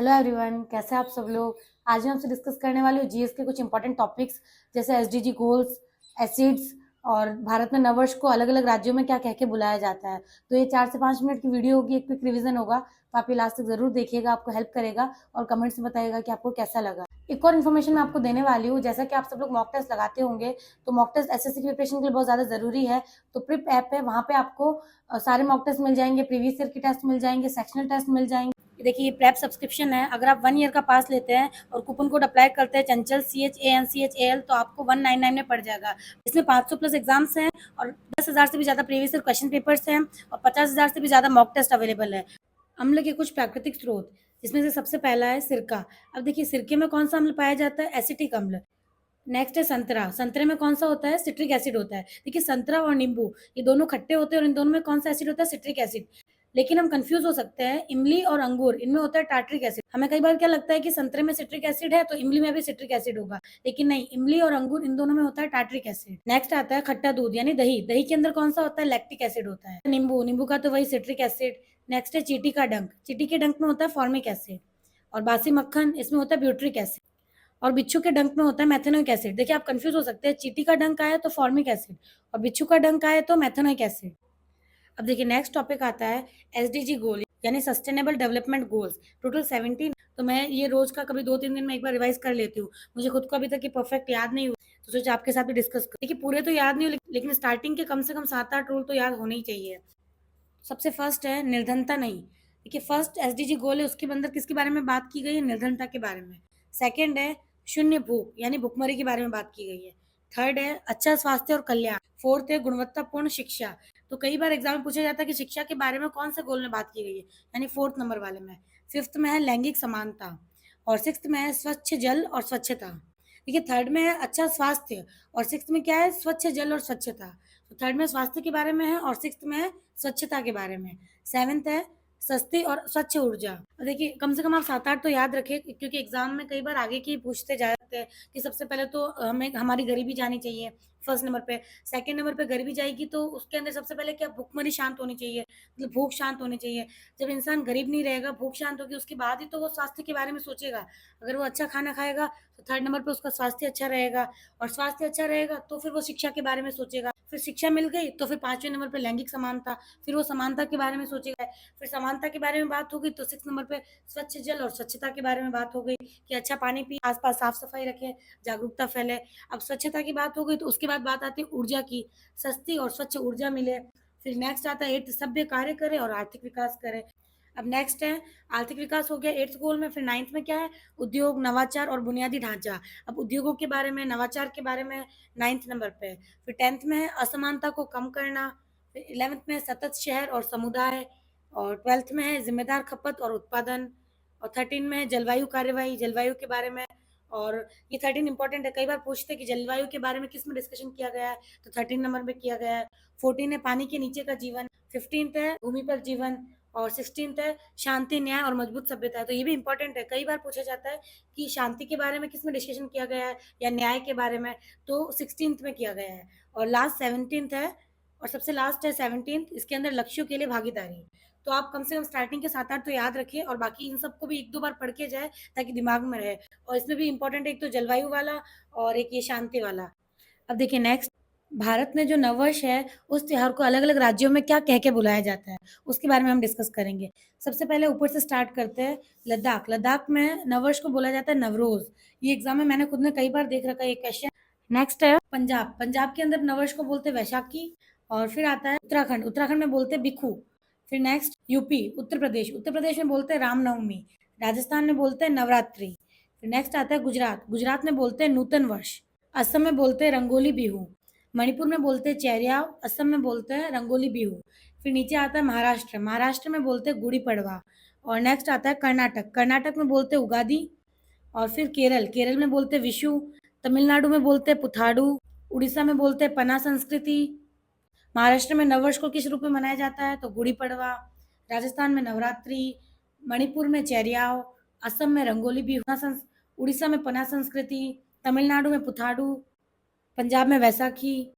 Hello everyone, कैसे हैं आप सब लोग। आज मैं आपसे डिस्कस करने वाली हूँ जीएस के कुछ इंपॉर्टेंट टॉपिक्स जैसे एसडीजी गोल्स, एसिड्स और भारत में नववर्ष को अलग अलग राज्यों में क्या कह के बुलाया जाता है। तो ये 4 से 5 मिनट की वीडियो होगी, एक क्विक रिवीजन होगा, तो आप ये लास्ट तक जरूर देखिएगा, आपको हेल्प करेगा और कमेंट्स में बताइएगा कि आपको कैसा लगा। एक और इन्फॉर्मेशन मैं आपको देने वाली हूँ, जैसा कि आप सब लोग मॉक टेस्ट लगाते होंगे, तो मॉक टेस्ट एसएससी की प्रिपरेशन के लिए बहुत ज़्यादा ज़रूरी है। तो प्रिप ऐप है, वहाँ पे आपको सारे मॉक टेस्ट मिल जाएंगे, प्रीवियस ईयर के टेस्ट मिल जाएंगे, सेक्शनल टेस्ट मिल जाएंगे। देखिए ये प्रेप सब्सक्रिप्शन है, अगर आप 1 ईयर का पास लेते हैं और कूपन कोड अप्लाई करते हैं चंचल CHANCHAL तो आपको 199 में पड़ जाएगा। इसमें 500 प्लस एग्जाम्स हैं और 10,000 से भी ज़्यादा प्रीवियस ईयर क्वेश्चन पेपर्स हैं और 50,000 से भी ज़्यादा मॉक टेस्ट अवेलेबल है। अम्ल के कुछ प्राकृतिक स्रोत, जिसमें से सबसे पहला है सिरका। अब देखिए सिरके में कौन सा अम्ल पाया जाता है? एसिटिक अम्ल। नेक्स्ट है संतरा। संतरे में कौन सा होता है? सिट्रिक एसिड होता है। देखिए संतरा और नींबू ये दोनों खट्टे होते हैं और इन दोनों में कौन सा एसिड होता है? Citric acid. लेकिन हम कंफ्यूज हो सकते हैं, इमली और अंगूर इनमें होता है टार्ट्रिक एसिड। हमें कई बार क्या लगता है कि संतरे में सिट्रिक एसिड है तो इमली में भी सिट्रिक एसिड होगा, लेकिन नहीं, इमली और अंगूर इन दोनों में होता है टार्ट्रिक एसिड। नेक्स्ट आता है खट्टा दूध यानी दही। दही के अंदर कौन सा होता है? लैक्टिक एसिड होता है। नींबू, नींबू का तो वही सिट्रिक एसिड। नेक्स्ट है चींटी का डंक। चींटी के डंक में होता है फॉर्मिक एसिड। और बासी मक्खन, इसमें होता है ब्यूट्रिक एसिड। और बिच्छू के डंक में होता है मेथेनोइक एसिड। देखिए आप कंफ्यूज हो सकते हैं, चींटी का डंक आया तो फॉर्मिक एसिड और बिच्छू का डंक आया तो मेथेनोइक एसिड। अब देखिए नेक्स्ट टॉपिक आता है एसडीजी गोल यानी सस्टेनेबल डेवलपमेंट गोल्स। टोटल 17। तो मैं ये रोज का कभी 2-3 दिन में एक बार रिवाइज कर लेती हूँ। मुझे खुद को अभी तक ये परफेक्ट याद नहीं हुआ, तो सोचा आपके साथ भी डिस्कस कर। देखिए पूरे तो याद नहीं हो, लेकिन स्टार्टिंग के कम से कम 7-8 रूल तो याद होने ही चाहिए। सबसे फर्स्ट है निर्धनता नहीं। देखिए फर्स्ट एसडीजी गोल है, उसके अंदर किसके बारे में बात की गई है? निर्धनता के बारे में। सेकंड है शून्य भूख यानी भुखमरी के बारे में बात की गई है। थर्ड है अच्छा स्वास्थ्य और कल्याण। फोर्थ है गुणवत्तापूर्ण शिक्षा। तो कई बार एग्जाम में पूछा जाता है कि शिक्षा के बारे में कौन से गोल में बात की गई है, यानी 4th नंबर वाले में। फिफ्थ में है लैंगिक समानता और सिक्स्थ में है स्वच्छ जल और स्वच्छता। देखिए थर्ड में है अच्छा स्वास्थ्य और सिक्स्थ में क्या है? स्वच्छ जल और स्वच्छता। तो थर्ड में स्वास्थ्य के बारे में है और सिक्स्थ में है स्वच्छता के बारे में। सेवेंथ है सस्ती और स्वच्छ ऊर्जा। और देखिए कम से कम आप 7-8 तो याद रखें, क्योंकि एग्जाम में कई बार आगे की पूछते जाते हैं कि सबसे पहले तो हमें हमारी गरीबी जानी चाहिए फर्स्ट नंबर पे। सेकंड नंबर पे गरीबी जाएगी तो उसके अंदर सबसे पहले क्या? भूखमरी शांत होनी चाहिए, मतलब भूख शांत होनी चाहिए। जब इंसान गरीब नहीं रहेगा, भूख शांत होगी, उसके बाद ही तो वो स्वास्थ्य के बारे में सोचेगा। अगर वो अच्छा खाना खाएगा तो थर्ड नंबर पे उसका स्वास्थ्य अच्छा रहेगा, और स्वास्थ्य अच्छा रहेगा तो फिर वो शिक्षा के बारे में सोचेगा। फिर शिक्षा मिल गई तो फिर 5वें नंबर पे लैंगिक समानता, फिर वो समानता के बारे में सोचेगा। फिर समानता के बारे में बात हो गई तो 6 नंबर पे स्वच्छ जल और स्वच्छता के बारे में बात हो गई कि अच्छा पानी पी, आसपास साफ सफाई रखें, जागरूकता फैले। अब स्वच्छता की बात हो गई तो उसके बाद बात आती है ऊर्जा की, सस्ती और स्वच्छ ऊर्जा मिले। फिर नेक्स्ट आता है 8 सभ्य कार्य करे और आर्थिक विकास करे। अब नेक्स्ट है आर्थिक विकास हो गया 8th गोल में। फिर 9th में क्या है? उद्योग, नवाचार और बुनियादी ढांचा। अब उद्योगों के बारे में, नवाचार के बारे में 9th नंबर पे। फिर 10th में है असमानता को कम करना। फिर 11th में है सतत शहर और समुदाय। और 12th में है जिम्मेदार खपत और उत्पादन। और 13 में है जलवायु कार्यवाही, जलवायु के बारे में। और ये 13 इंपॉर्टेंट है, कई बार पूछते हैं कि जलवायु के बारे में किस में डिस्कशन किया गया है, तो 13 नंबर में किया गया है। 14 है पानी के नीचे का जीवन। 15th है भूमि पर जीवन। और 16th है शांति, न्याय और मजबूत सभ्यता। तो ये भी इंपॉर्टेंट है, कई बार पूछा जाता है कि शांति के बारे में किस में डिस्कशन किया गया है या न्याय के बारे में, तो 16th में किया गया है। और लास्ट 17th है, और सबसे लास्ट है 17th, इसके अंदर लक्ष्यों के लिए भागीदारी। तो आप कम से कम स्टार्टिंग के 7-8 तो याद रखिए और बाकी इन सबको भी 1-2 बार पढ़ के जाए ताकि दिमाग में रहे। और इसमें भी इंपॉर्टेंट है एक तो जलवायु वाला और एक ये शांति वाला। अब देखिए नेक्स्ट, भारत में जो नववर्ष है उस त्योहार को अलग अलग राज्यों में क्या कह के बुलाया जाता है, उसके बारे में हम डिस्कस करेंगे। सबसे पहले ऊपर से स्टार्ट करते हैं। लद्दाख, लद्दाख में नववर्ष को बोला जाता है नवरोज। ये एग्जाम में मैंने खुद ने कई बार देख रखा है ये क्वेश्चन। नेक्स्ट है पंजाब, पंजाब के अंदर नववर्ष को बोलते हैं वैशाखी। और फिर आता है उत्तराखंड, उत्तराखंड में बोलते हैं बिखू। फिर नेक्स्ट यूपी, उत्तर प्रदेश, उत्तर प्रदेश में बोलते हैं रामनवमी। राजस्थान में बोलते हैं नवरात्रि। फिर नेक्स्ट आता है गुजरात, गुजरात में बोलते हैं नूतन वर्ष। असम में बोलते हैं रंगोली बिहू। मणिपुर में बोलते हैं चेरियाव, असम में बोलते हैं रंगोली बिहू। फिर नीचे आता है महाराष्ट्र, महाराष्ट्र में बोलते हैं गुड़ी पड़वा। और नेक्स्ट आता है कर्नाटक, कर्नाटक में बोलते हैं उगादी। और फिर केरल, केरल में बोलते हैं विशु। तमिलनाडु में बोलते हैं पुथाडू। उड़ीसा में बोलते हैं पना संस्कृति। महाराष्ट्र में नववर्ष को किस रूप में मनाया जाता है? तो गुड़ी पड़वा। राजस्थान में नवरात्रि। मणिपुर में चेरियाव। असम में रंगोली बिहू। उड़ीसा में पना संस्कृति। तमिलनाडु में पुथाडू। पंजाब में वैसाखी।